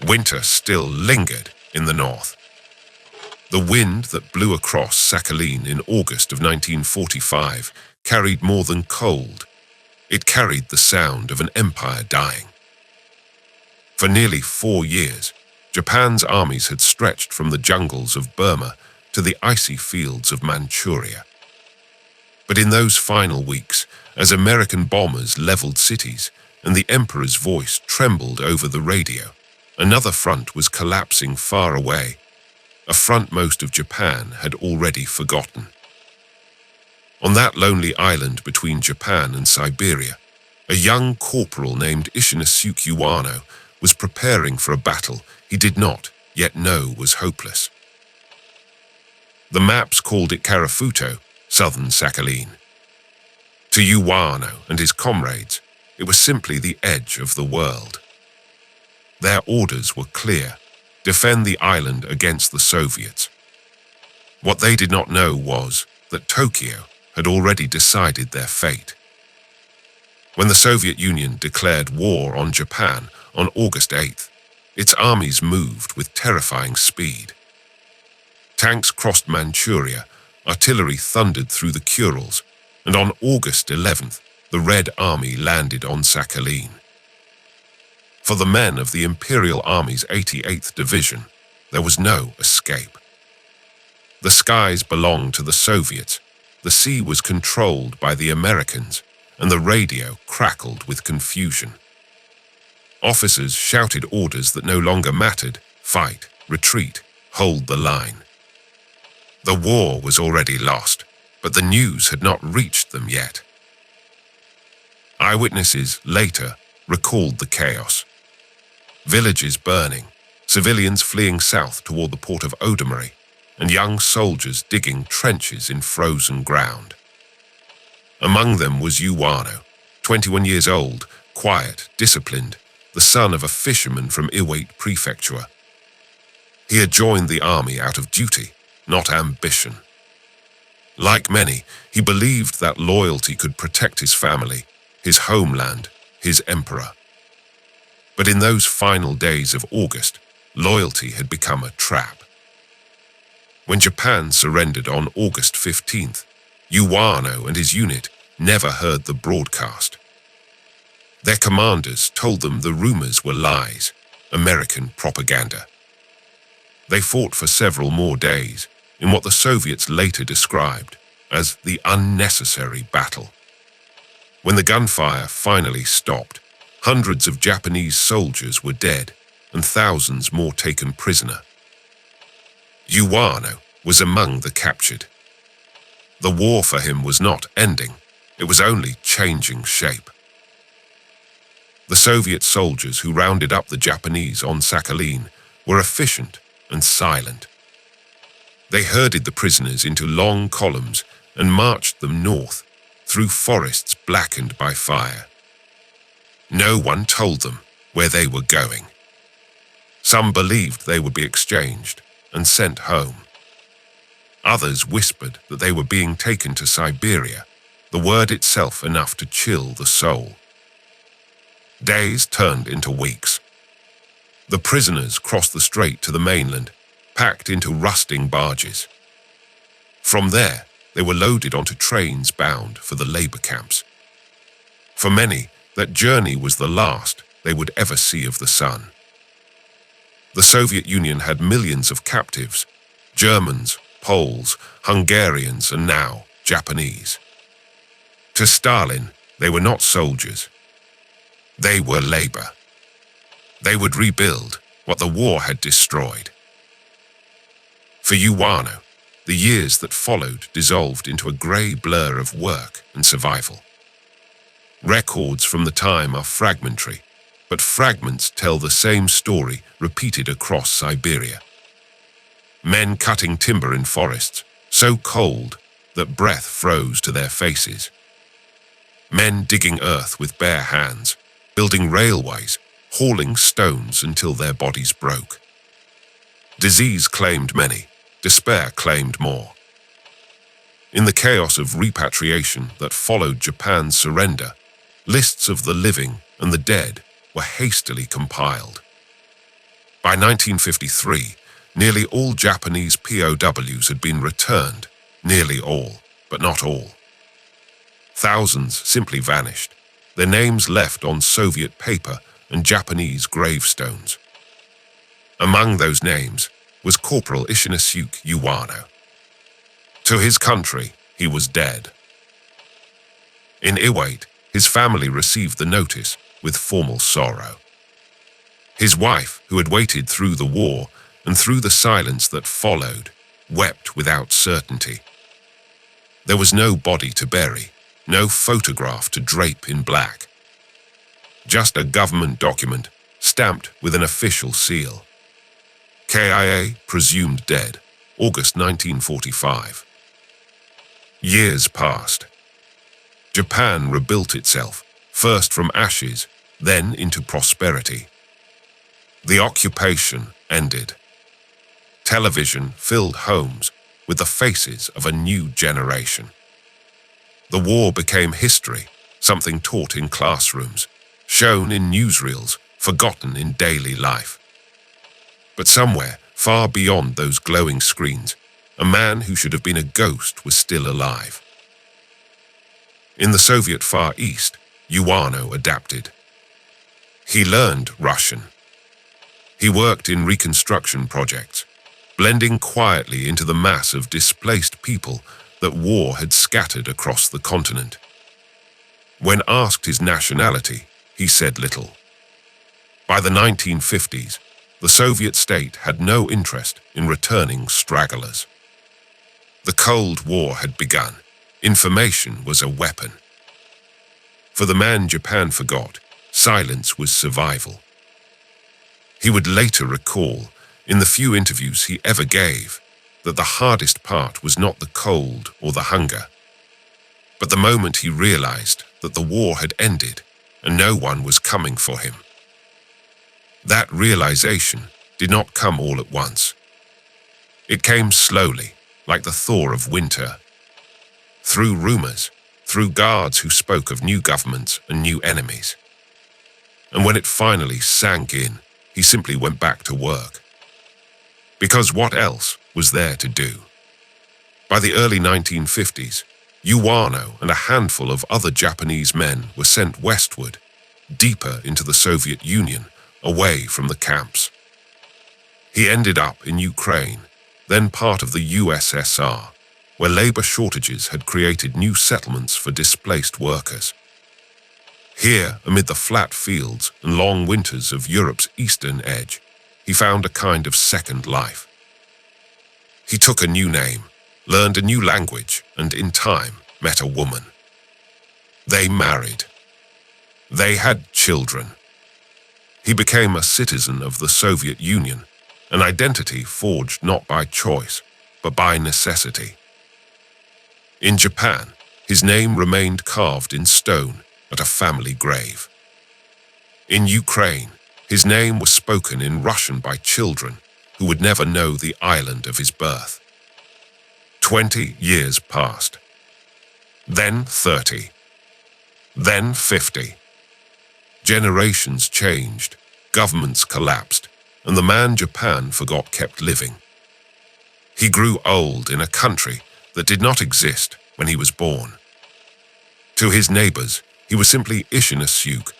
Winter still lingered in the north. The wind that blew across Sakhalin in August of 1945 carried more than cold. It carried the sound of an empire dying. For nearly 4 years, Japan's armies had stretched from the jungles of Burma to the icy fields of Manchuria. But in those final weeks, as American bombers leveled cities and the emperor's voice trembled over the radio, another front was collapsing far away, a front most of Japan had already forgotten. On that lonely island between Japan and Siberia, a young corporal named Ishinosuke Uwano was preparing for a battle he did not yet know was hopeless. The maps called it Karafuto, southern Sakhalin. To Uwano and his comrades, it was simply the edge of the world. Their orders were clear: defend the island against the Soviets. What they did not know was that Tokyo had already decided their fate. When the Soviet Union declared war on Japan on August 8th, its armies moved with terrifying speed. Tanks crossed Manchuria, artillery thundered through the Kurils, and on August 11th, the Red Army landed on Sakhalin. For the men of the Imperial Army's 88th Division, there was no escape. The skies belonged to the Soviets, the sea was controlled by the Americans, and the radio crackled with confusion. Officers shouted orders that no longer mattered: fight, retreat, hold the line. The war was already lost, but the news had not reached them yet. Eyewitnesses later recalled the chaos. Villages burning, civilians fleeing south toward the port of Odemare, and young soldiers digging trenches in frozen ground. Among them was Uwano, 21 years old, quiet, disciplined, the son of a fisherman from Iwate Prefecture. He had joined the army out of duty, not ambition. Like many, he believed that loyalty could protect his family, his homeland, his emperor. But in those final days of August, loyalty had become a trap. When Japan surrendered on August 15th, Uwano and his unit never heard the broadcast. Their commanders told them the rumors were lies, American propaganda. They fought for several more days in what the Soviets later described as the unnecessary battle. When the gunfire finally stopped, hundreds of Japanese soldiers were dead and thousands more taken prisoner. Uwano was among the captured. The war for him was not ending, it was only changing shape. The Soviet soldiers who rounded up the Japanese on Sakhalin were efficient and silent. They herded the prisoners into long columns and marched them north, through forests blackened by fire. No one told them where they were going. Some believed they would be exchanged and sent home. Others whispered that they were being taken to Siberia, the word itself enough to chill the soul. Days turned into weeks. The prisoners crossed the strait to the mainland, packed into rusting barges. From there, they were loaded onto trains bound for the labor camps. For many, that journey was the last they would ever see of the sun. The Soviet Union had millions of captives: Germans, Poles, Hungarians, and now Japanese. To Stalin, they were not soldiers. They were labor. They would rebuild what the war had destroyed. For Uwano, the years that followed dissolved into a grey blur of work and survival. Records from the time are fragmentary, but fragments tell the same story repeated across Siberia. Men cutting timber in forests, so cold that breath froze to their faces. Men digging earth with bare hands, building railways, hauling stones until their bodies broke. Disease claimed many, despair claimed more. In the chaos of repatriation that followed Japan's surrender, lists of the living and the dead were hastily compiled. By 1953, nearly all Japanese POWs had been returned, nearly all, but not all. Thousands simply vanished, their names left on Soviet paper and Japanese gravestones. Among those names was Corporal Ishinosuke Uwano. To his country, he was dead. In Iwate, his family received the notice with formal sorrow. His wife, who had waited through the war and through the silence that followed, wept without certainty. There was no body to bury, no photograph to drape in black. Just a government document stamped with an official seal. KIA presumed dead, August 1945. Years passed. Japan rebuilt itself, first from ashes, then into prosperity. The occupation ended. Television filled homes with the faces of a new generation. The war became history, something taught in classrooms, shown in newsreels, forgotten in daily life. But somewhere, far beyond those glowing screens, a man who should have been a ghost was still alive. In the Soviet Far East, Uwano adapted. He learned Russian. He worked in reconstruction projects, blending quietly into the mass of displaced people that war had scattered across the continent. When asked his nationality, he said little. By the 1950s, the Soviet state had no interest in returning stragglers. The Cold War had begun. Information was a weapon. For the man Japan forgot, silence was survival. He would later recall, in the few interviews he ever gave, that the hardest part was not the cold or the hunger, but the moment he realized that the war had ended and no one was coming for him. That realization did not come all at once. It came slowly, like the thaw of winter. Through rumors, through guards who spoke of new governments and new enemies. And when it finally sank in, he simply went back to work. Because what else was there to do? By the early 1950s, Uwano and a handful of other Japanese men were sent westward, deeper into the Soviet Union, away from the camps. He ended up in Ukraine, then part of the USSR, where labor shortages had created new settlements for displaced workers. Here, amid the flat fields and long winters of Europe's eastern edge, he found a kind of second life. He took a new name, learned a new language, and in time met a woman. They married. They had children. He became a citizen of the Soviet Union, an identity forged not by choice, but by necessity. In Japan, his name remained carved in stone at a family grave. In Ukraine, his name was spoken in Russian by children who would never know the island of his birth. 20 years passed. Then 30. Then 50. Generations changed, governments collapsed, and the man Japan forgot kept living. He grew old in a country that did not exist when he was born. To his neighbors, he was simply Ishinosuke,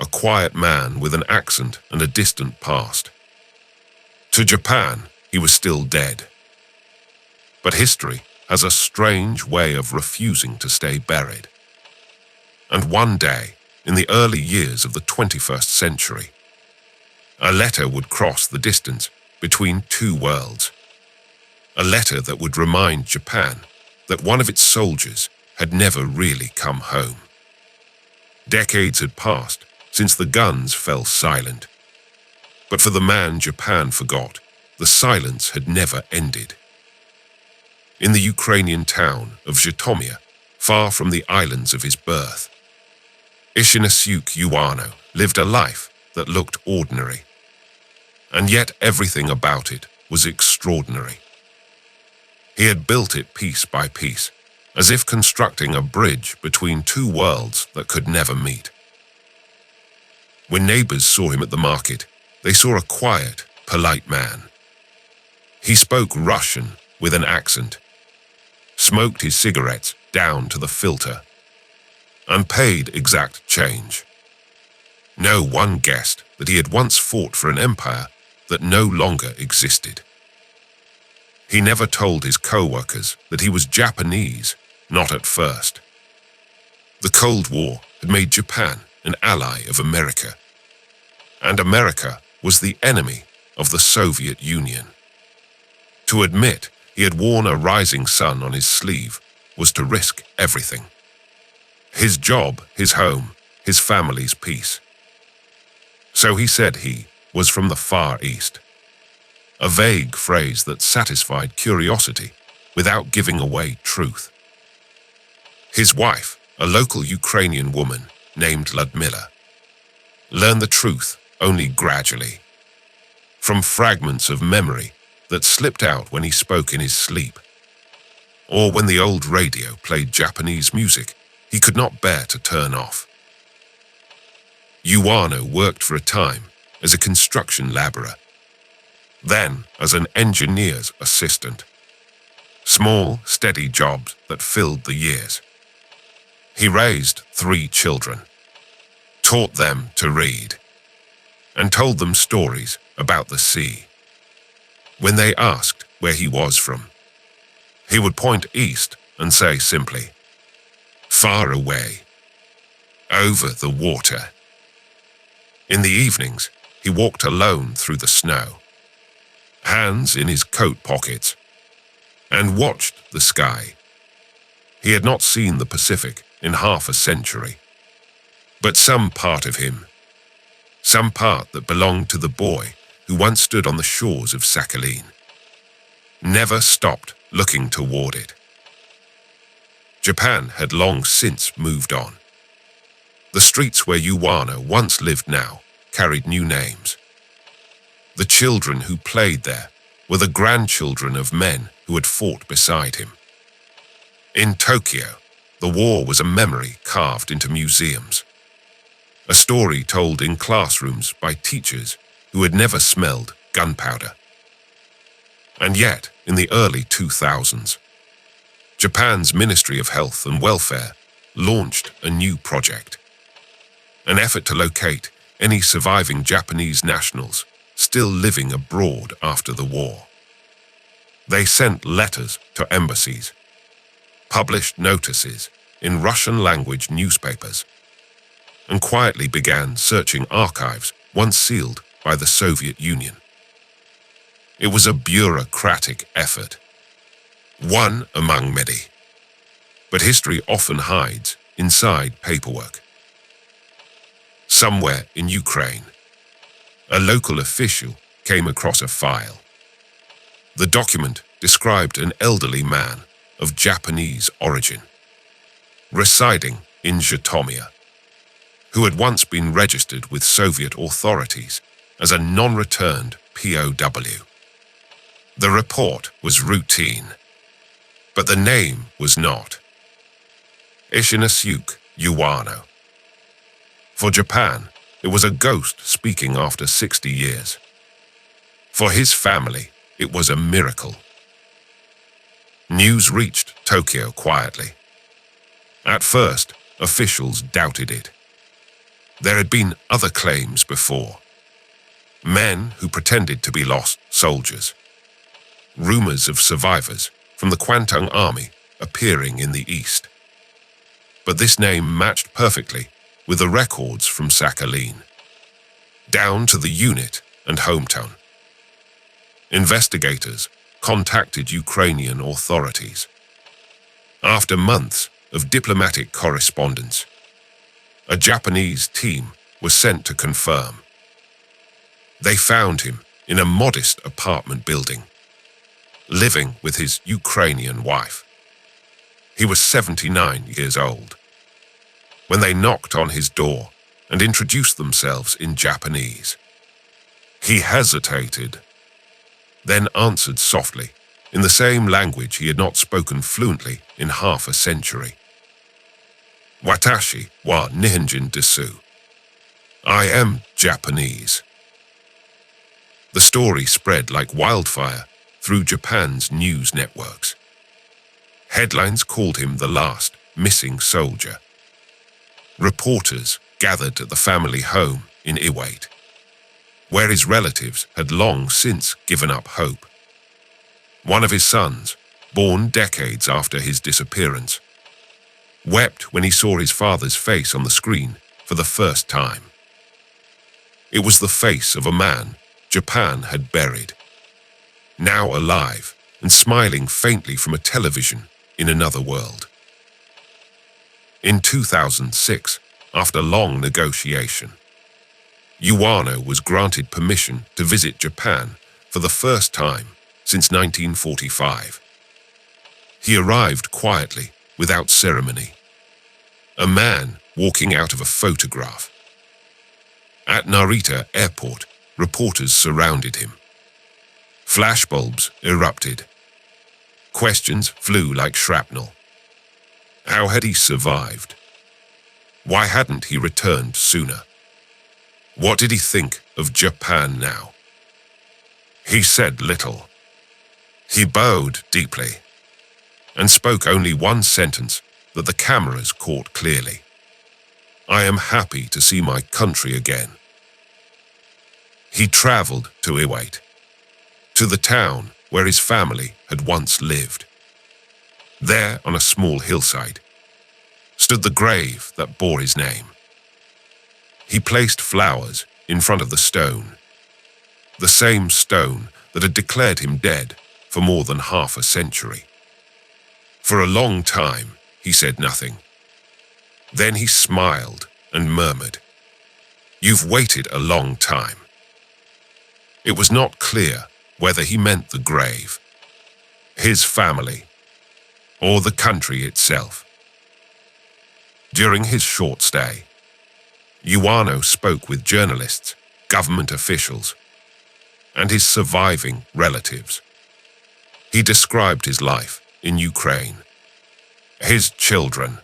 a quiet man with an accent and a distant past. To Japan, he was still dead. But history has a strange way of refusing to stay buried. And one day, in the early years of the 21st century, a letter would cross the distance between two worlds. A letter that would remind Japan that one of its soldiers had never really come home. Decades had passed since the guns fell silent. But for the man Japan forgot, the silence had never ended. In the Ukrainian town of Zhytomyr, far from the islands of his birth, Ishinosuke Uwano lived a life that looked ordinary. And yet everything about it was extraordinary. He had built it piece by piece, as if constructing a bridge between two worlds that could never meet. When neighbors saw him at the market, they saw a quiet, polite man. He spoke Russian with an accent, smoked his cigarettes down to the filter, and paid exact change. No one guessed that he had once fought for an empire that no longer existed. He never told his co-workers that he was Japanese, not at first. The Cold War had made Japan an ally of America, and America was the enemy of the Soviet Union. To admit he had worn a rising sun on his sleeve was to risk everything. His job, his home, his family's peace. So he said he was from the Far East, a vague phrase that satisfied curiosity without giving away truth. His wife, a local Ukrainian woman named Ludmila, learned the truth only gradually, from fragments of memory that slipped out when he spoke in his sleep, or when the old radio played Japanese music he could not bear to turn off. Uwano worked for a time as a construction laborer, then as an engineer's assistant. Small, steady jobs that filled the years. He raised 3 children, taught them to read, and told them stories about the sea. When they asked where he was from, he would point east and say simply, "Far away, over the water." In the evenings, he walked alone through the snow, hands in his coat pockets, and watched the sky. He had not seen the Pacific in half a century, but some part of him, some part that belonged to the boy who once stood on the shores of Sakhalin, never stopped looking toward it. Japan had long since moved on. The streets where Uwano once lived now carried new names. The children who played there were the grandchildren of men who had fought beside him. In Tokyo, the war was a memory carved into museums, a story told in classrooms by teachers who had never smelled gunpowder. And yet, in the early 2000s, Japan's Ministry of Health and Welfare launched a new project, an effort to locate any surviving Japanese nationals still living abroad after the war. They sent letters to embassies, published notices in Russian-language newspapers, and quietly began searching archives once sealed by the Soviet Union. It was a bureaucratic effort, one among many, but history often hides inside paperwork. Somewhere in Ukraine, a local official came across a file. The document described an elderly man of Japanese origin, residing in Zhytomyr, who had once been registered with Soviet authorities as a non-returned POW. The report was routine, but the name was not. Ishinosuke Uwano. For Japan, it was a ghost speaking after 60 years. For his family, it was a miracle. News reached Tokyo quietly. At first, officials doubted it. There had been other claims before. Men who pretended to be lost soldiers. Rumors of survivors from the Kwantung Army appearing in the east. But this name matched perfectly with the records from Sakhalin, down to the unit and hometown. Investigators contacted Ukrainian authorities. After months of diplomatic correspondence, a Japanese team was sent to confirm. They found him in a modest apartment building, living with his Ukrainian wife. He was 79 years old. When they knocked on his door and introduced themselves in Japanese, he hesitated, then answered softly in the same language he had not spoken fluently in half a century. Watashi wa Nihonjin desu. I am Japanese. The story spread like wildfire through Japan's news networks. Headlines called him the last missing soldier. Reporters gathered at the family home in Iwate, where his relatives had long since given up hope. One of his sons, born decades after his disappearance, wept when he saw his father's face on the screen for the first time. It was the face of a man Japan had buried, now alive and smiling faintly from a television in another world. In 2006, after long negotiation, Uwano was granted permission to visit Japan for the first time since 1945. He arrived quietly, without ceremony, a man walking out of a photograph. At Narita Airport, reporters surrounded him. Flashbulbs erupted. Questions flew like shrapnel. How had he survived? Why hadn't he returned sooner? What did he think of Japan now? He said little. He bowed deeply and spoke only one sentence that the cameras caught clearly. I am happy to see my country again. He traveled to Iwate, to the town where his family had once lived. There, on a small hillside, stood the grave that bore his name. He placed flowers in front of the stone, the same stone that had declared him dead for more than half a century. For a long time, he said nothing. Then he smiled and murmured, "You've waited a long time." It was not clear whether he meant the grave, his family, or the country itself. During his short stay, Uwano spoke with journalists, government officials, and his surviving relatives. He described his life in Ukraine, his children,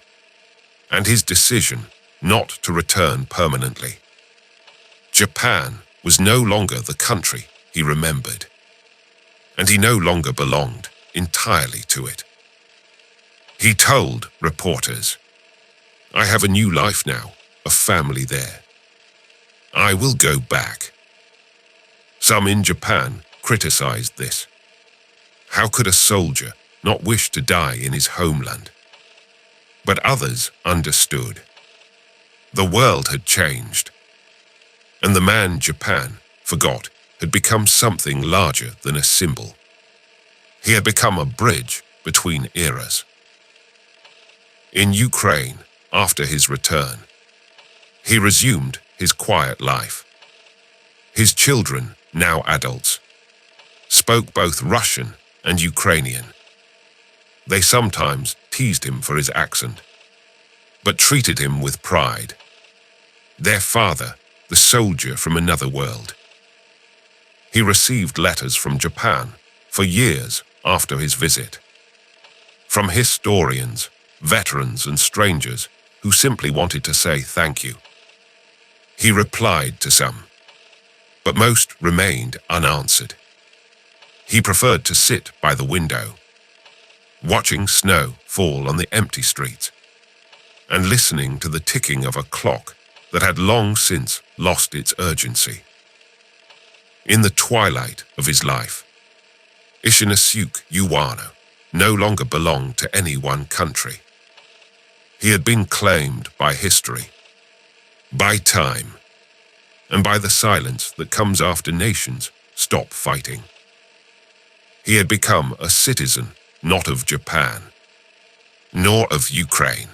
and his decision not to return permanently. Japan was no longer the country he remembered, and he no longer belonged entirely to it. He told reporters, "I have a new life now, a family there. I will go back." Some in Japan criticized this. How could a soldier not wish to die in his homeland? But others understood. The world had changed, and the man Japan forgot had become something larger than a symbol. He had become a bridge between eras. In Ukraine, after his return, he resumed his quiet life. His children, now adults, spoke both Russian and Ukrainian. They sometimes teased him for his accent, but treated him with pride. Their father, the soldier from another world. He received letters from Japan for years after his visit, from historians, veterans, and strangers who simply wanted to say thank you. He replied to some, but most remained unanswered. He preferred to sit by the window, watching snow fall on the empty streets, and listening to the ticking of a clock that had long since lost its urgency. In the twilight of his life, Ishinosuke Uwano no longer belonged to any one country. He had been claimed by history, by time, and by the silence that comes after nations stop fighting. He had become a citizen not of Japan, nor of Ukraine,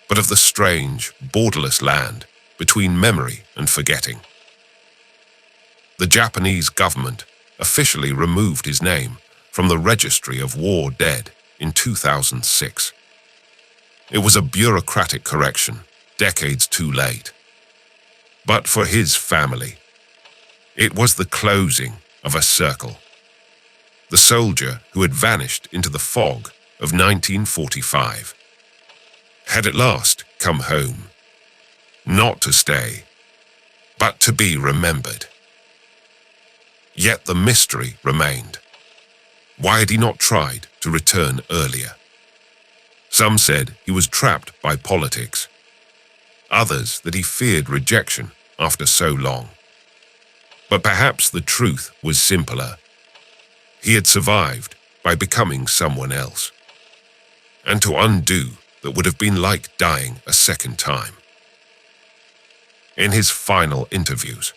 but of the strange, borderless land between memory and forgetting. The Japanese government officially removed his name from the Registry of War Dead in 2006. It was a bureaucratic correction, decades too late. But for his family, it was the closing of a circle. The soldier who had vanished into the fog of 1945 had at last come home, not to stay, but to be remembered. Yet the mystery remained. Why had he not tried to return earlier? Some said he was trapped by politics. Others that he feared rejection after so long. But perhaps the truth was simpler. He had survived by becoming someone else. And to undo that would have been like dying a second time. In his final interviews,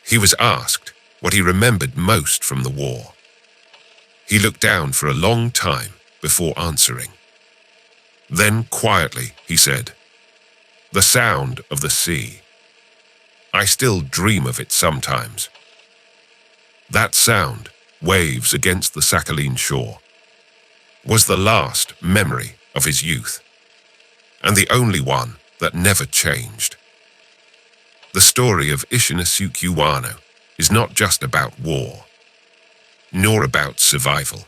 he was asked what he remembered most from the war. He looked down for a long time before answering. Then quietly he said, "The sound of the sea. I still dream of it sometimes." That sound, waves against the Sakhalin shore, was the last memory of his youth, and the only one that never changed. The story of Ishinosuke Uwano is not just about war, nor about survival.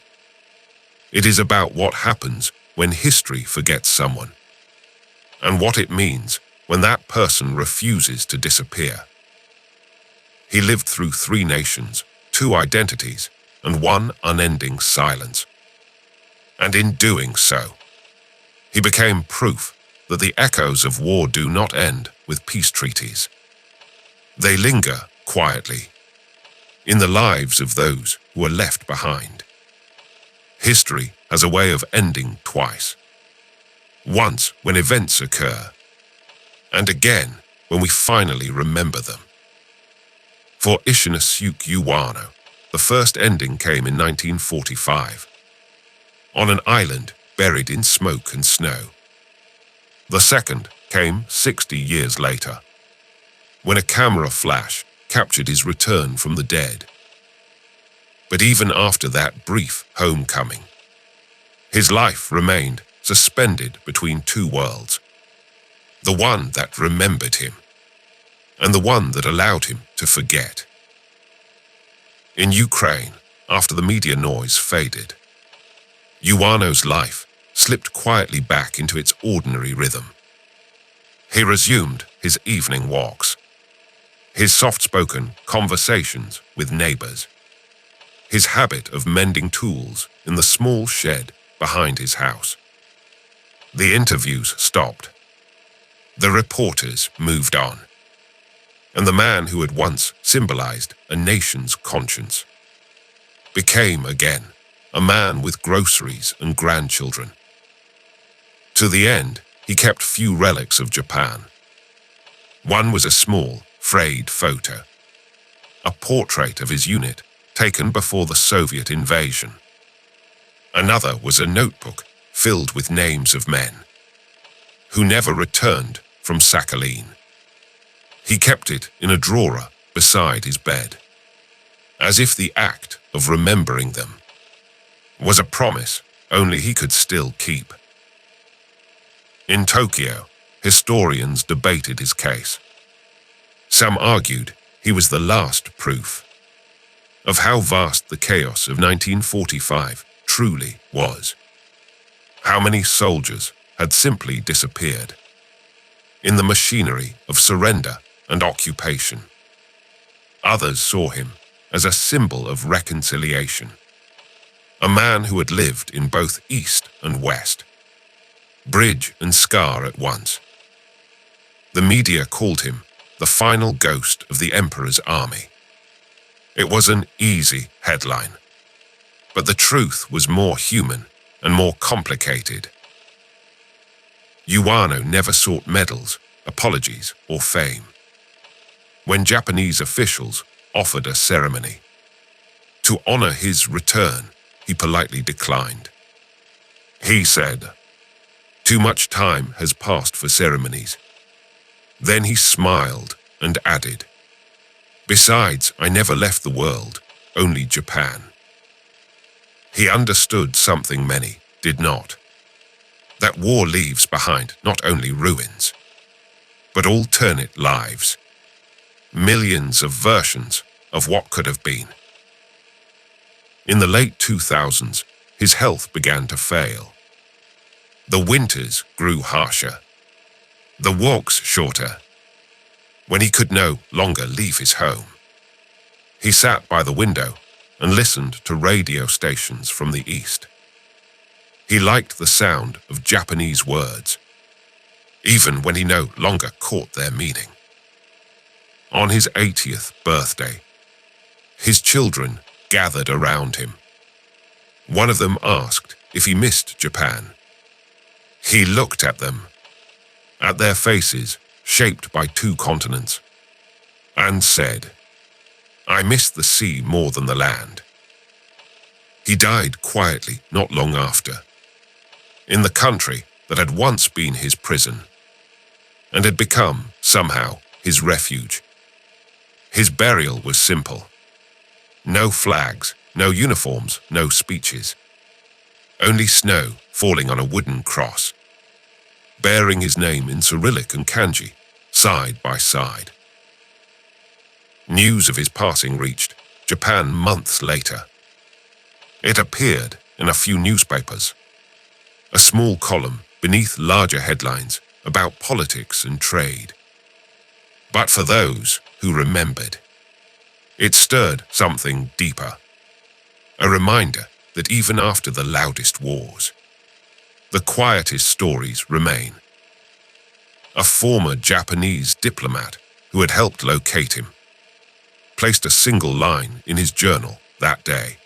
It is about what happens when history forgets someone, and what it means when that person refuses to disappear. He lived through 3 nations, 2 identities, and 1 unending silence. And in doing so, he became proof that the echoes of war do not end with peace treaties. They linger quietly in the lives of those who are left behind. History has a way of ending twice. Once when events occur, and again when we finally remember them. For Ishinosuke Uwano, the first ending came in 1945, on an island buried in smoke and snow. The second came 60 years later, when a camera flash captured his return from the dead. But even after that brief homecoming, his life remained suspended between 2 worlds, the one that remembered him, and the one that allowed him to forget. In Ukraine, after the media noise faded, Uwano's life slipped quietly back into its ordinary rhythm. He resumed his evening walks, his soft-spoken conversations with neighbors, his habit of mending tools in the small shed behind his house. The interviews stopped. The reporters moved on. And the man who had once symbolized a nation's conscience became again a man with groceries and grandchildren. To the end, he kept few relics of Japan. One was a small, frayed photo, a portrait of his unit taken before the Soviet invasion. Another was a notebook filled with names of men who never returned from Sakhalin. He kept it in a drawer beside his bed, as if the act of remembering them was a promise only he could still keep. In Tokyo, historians debated his case. Some argued he was the last proof of how vast the chaos of 1945 truly was. How many soldiers had simply disappeared in the machinery of surrender and occupation. Others saw him as a symbol of reconciliation, a man who had lived in both East and West, bridge and scar at once. The media called him the final ghost of the Emperor's army. It was an easy headline, but the truth was more human and more complicated. Uwano never sought medals, apologies, or fame. When Japanese officials offered a ceremony to honor his return, he politely declined. He said, "Too much time has passed for ceremonies." Then he smiled and added, "Besides, I never left the world, only Japan." He understood something many did not, that war leaves behind not only ruins, but alternate lives, millions of versions of what could have been. In the late 2000s, his health began to fail. The winters grew harsher, the walks shorter, when he could no longer leave his home. He sat by the window and listened to radio stations from the east. He liked the sound of Japanese words, even when he no longer caught their meaning. On his 80th birthday, his children gathered around him. One of them asked if he missed Japan. He looked at them, at their faces shaped by 2 continents, and said, "I miss the sea more than the land." He died quietly not long after, in the country that had once been his prison, and had become, somehow, his refuge. His burial was simple. No flags, no uniforms, no speeches. Only snow falling on a wooden cross, bearing his name in Cyrillic and Kanji, side by side. News of his passing reached Japan months later. It appeared in a few newspapers, a small column beneath larger headlines about politics and trade. But for those who remembered, it stirred something deeper, a reminder that even after the loudest wars, the quietest stories remain. A former Japanese diplomat who had helped locate him placed a single line in his journal that day.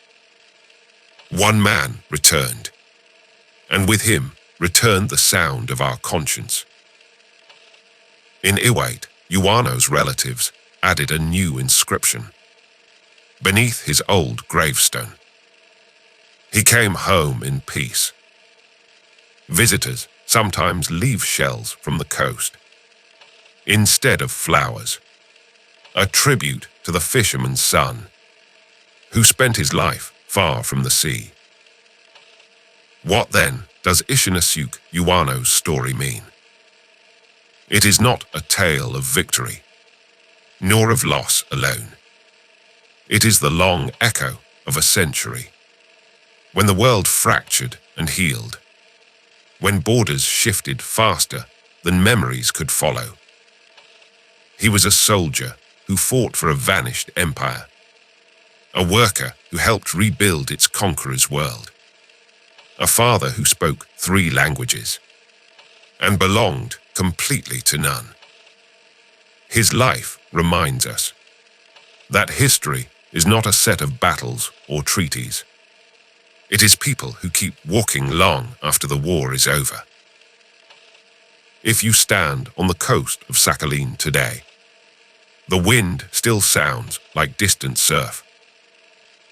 One man returned, and with him returned the sound of our conscience. In Iwate, Uwano's relatives added a new inscription beneath his old gravestone. He came home in peace. Visitors sometimes leave shells from the coast instead of flowers, a tribute to the fisherman's son who spent his life far from the sea. What then does Ishinosuke Uwano's story mean? It is not a tale of victory, nor of loss alone. It is the long echo of a century, when the world fractured and healed, when borders shifted faster than memories could follow. He was a soldier who fought for a vanished empire, a worker who helped rebuild its conqueror's world, a father who spoke 3 languages and belonged completely to none. His life reminds us that history is not a set of battles or treaties. It is people who keep walking long after the war is over. If you stand on the coast of Sakhalin today, the wind still sounds like distant surf.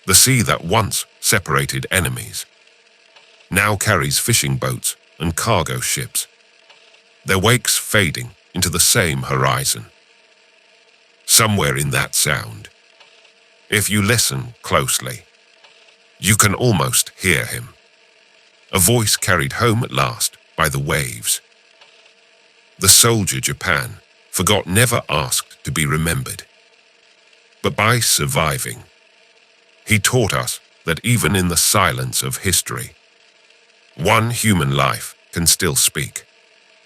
The sea that once separated enemies now carries fishing boats and cargo ships, their wakes fading into the same horizon. Somewhere in that sound, if you listen closely, you can almost hear him, a voice carried home at last by the waves. The soldier Japan forgot never asked to be remembered, but by surviving, he taught us that even in the silence of history, one human life can still speak.